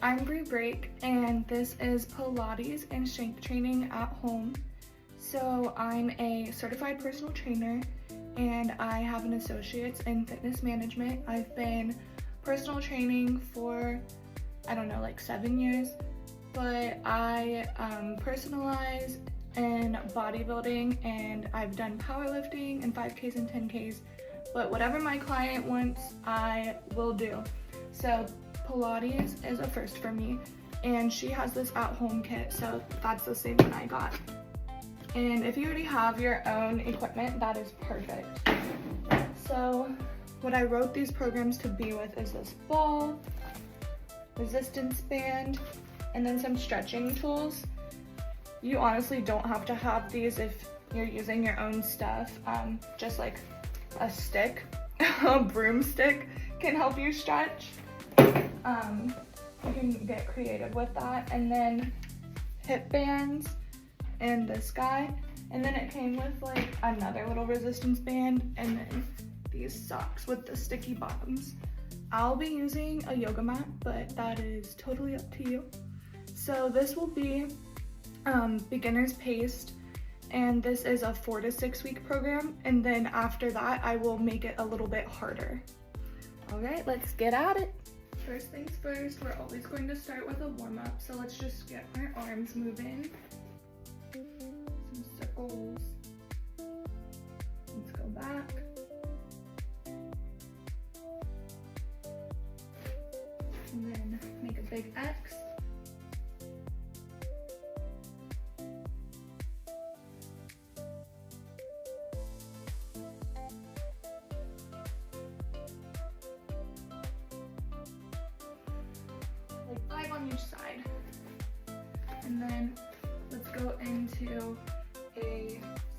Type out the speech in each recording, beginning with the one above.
I'm Bree Break, and this is Pilates and strength training at home. So I'm a certified personal trainer, and I have an associate's in fitness management. I've been personal training for, I don't know, like 7 years, but I personalize in bodybuilding, and I've done powerlifting and 5Ks and 10Ks, but whatever my client wants, I will do. So Pilates is a first for me, and she has this at-home kit, so that's the same one I got. And if you already have your own equipment, that is perfect. So what I wrote these programs to be with is this ball, resistance band, and then some stretching tools. You honestly don't have to have these if you're using your own stuff. Just like a stick, a broomstick can help you stretch. You can get creative with that. And then hip bands and this guy. And then it came with like another little resistance band, and then these socks with the sticky bottoms. I'll be using a yoga mat, but that is totally up to you. So this will be beginner's paced, and this is a 4 to 6 week program, and then after that I will make it a little bit harder. All right, let's get at it. First things first, we're always going to start with a warm-up, so let's just get our arms moving. Some circles. Let's go back. And then make a big X. Like 5 on each side. And then let's go into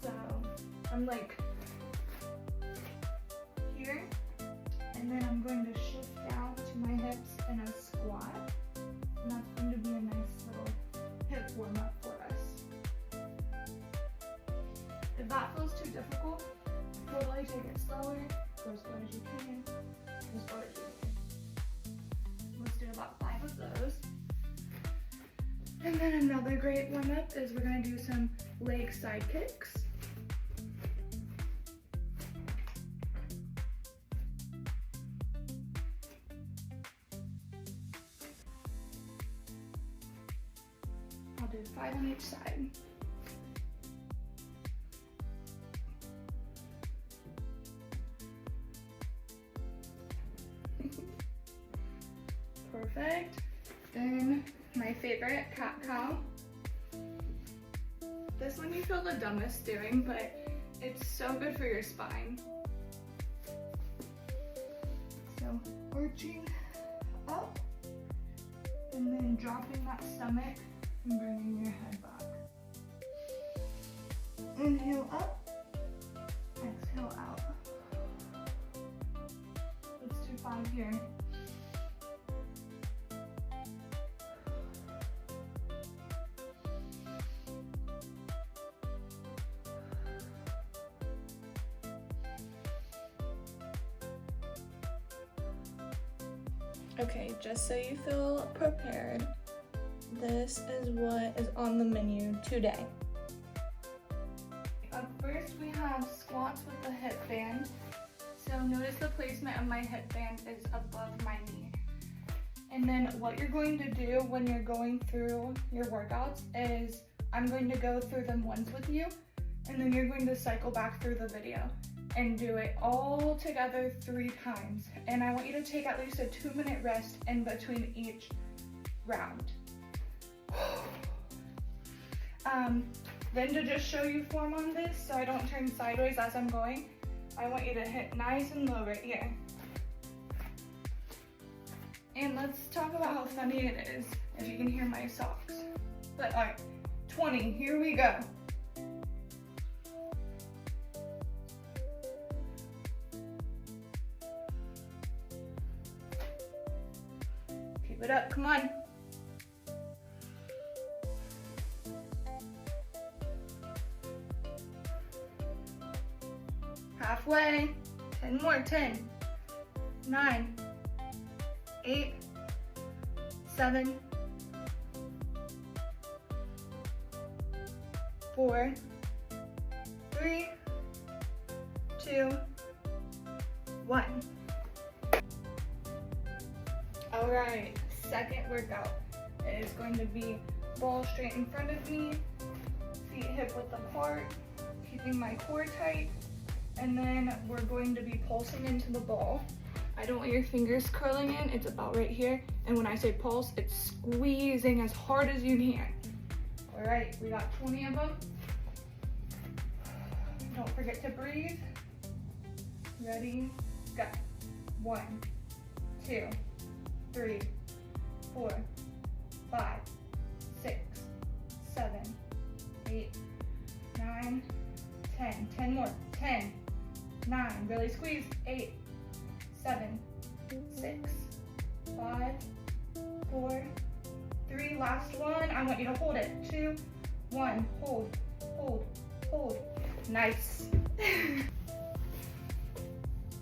so I'm like here, and then I'm going to shift down to my hips in a squat, and that's going to be a nice little hip warm up for us. If that feels too difficult, totally take it slower, go as slow as you can, as slow as you can. Let's do about 5 of those. And then another great warm up is we're going to do some leg side kicks. I'll do 5 on each side. Perfect. Then my favorite, cat cow. This one you feel the dumbest doing, but it's so good for your spine. So arching up, and then dropping that stomach and bringing your head back. Inhale up, exhale out. Let's do 5 here. Okay, just so you feel prepared, this is what is on the menu today. Up first, we have squats with the hip band. So notice the placement of my hip band is above my knee. And then what you're going to do when you're going through your workouts is I'm going to go through them once with you, and then you're going to cycle back through the video and do it all together 3 times. And I want you to take at least a 2-minute rest in between each round. Then to just show you form on this, so I don't turn sideways as I'm going, I want you to hit nice and low right here. And let's talk about how funny it is if you can hear my socks. But all right, 20, here we go. Keep it up, come on. Halfway, 10 more, 10, 9, 8, 7, 4, 3, 2, 1. All right, second workout is going to be ball straight in front of me, feet hip width apart, keeping my core tight, and then we're going to be pulsing into the ball. I don't want your fingers curling in, it's about right here, and when I say pulse, it's squeezing as hard as you can. All right, we got 20 of them. Don't forget to breathe. Ready, go. 1, 2, 3, 4, 5, 6, 7, 8, 9, 10. 10 more. 10, 9, really squeeze. 8, 7, 6, 5, 4, 3, last one. I want you to hold it. 2, 1, hold, hold, hold. Nice.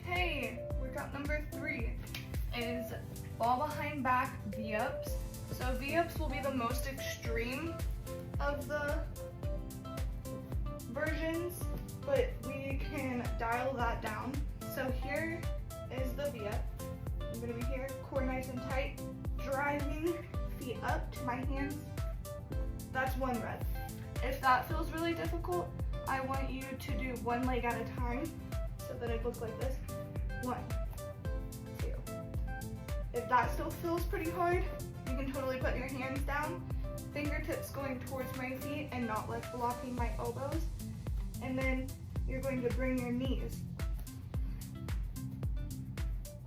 Okay, workout number 3 is ball behind back V-ups. So V-ups will be the most extreme of the versions, but we can dial that down. So here is the V-up. I'm gonna be here, core nice and tight, driving feet up to my hands. That's 1 rep. If that feels really difficult, I want you to do 1 leg at a time so that it looks like this. 1, 2. If that still feels pretty hard, you can totally put your hands down, fingertips going towards my feet and not like blocking my elbows. And then you're going to bring your knees.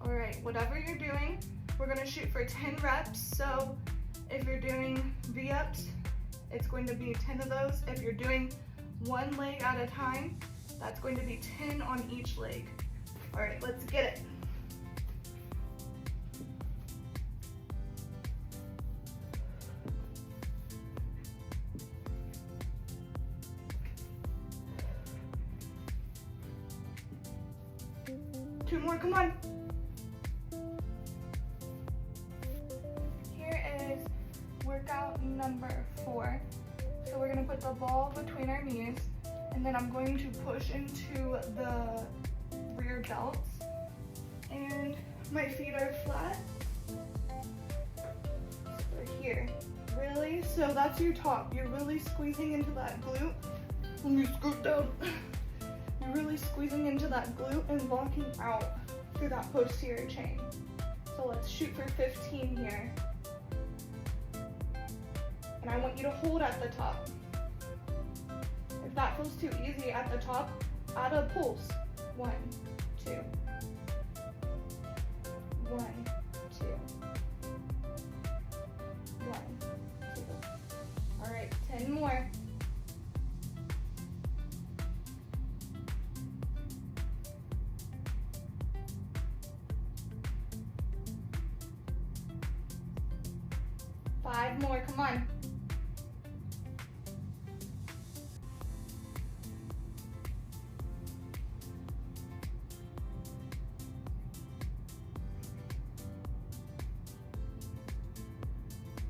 All right, whatever you're doing, we're gonna shoot for 10 reps. So if you're doing V-ups, it's going to be 10 of those. If you're doing 1 leg at a time, that's going to be 10 on each leg. All right, let's get it. Two more, come on. Here is workout number 4. So we're gonna put the ball between our knees, and then I'm going to push into the rear delts, and my feet are flat. We're here, really, so that's your top. You're really squeezing into that glute. When you scoot down, you're really squeezing into that glute and walking out through that posterior chain. So let's shoot for 15 here. And I want you to hold at the top. If that feels too easy at the top, add a pulse. 1, 2. 1, 2. 1, 2. All right, 10 more. Five more, come on.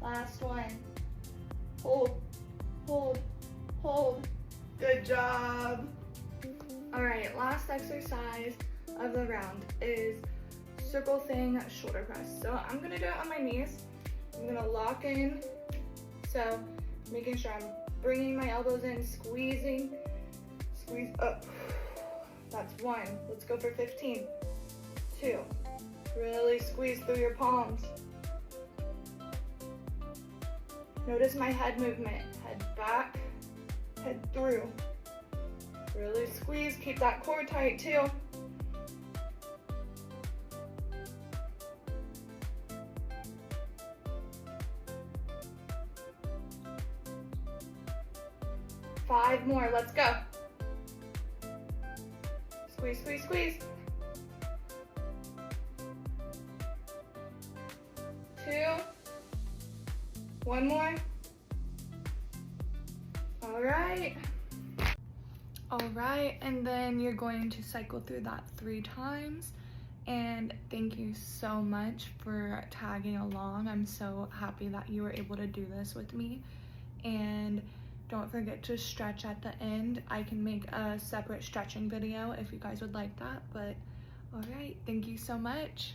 Last one. Hold, hold, hold. Good job. All right, last exercise of the round is circle thing shoulder press. So I'm gonna do it on my knees. I'm gonna lock in. So making sure I'm bringing my elbows in, squeezing, squeeze up. That's 1. Let's go for 15. 2. Really squeeze through your palms. Notice my head movement. Head back, head through. Really squeeze, keep that core tight too. Five more, let's go. Squeeze, squeeze, squeeze. 2. 1 more. All right. All right, and then you're going to cycle through that 3 times. And thank you so much for tagging along. I'm so happy that you were able to do this with me. And don't forget to stretch at the end. I can make a separate stretching video if you guys would like that, but all right, thank you so much.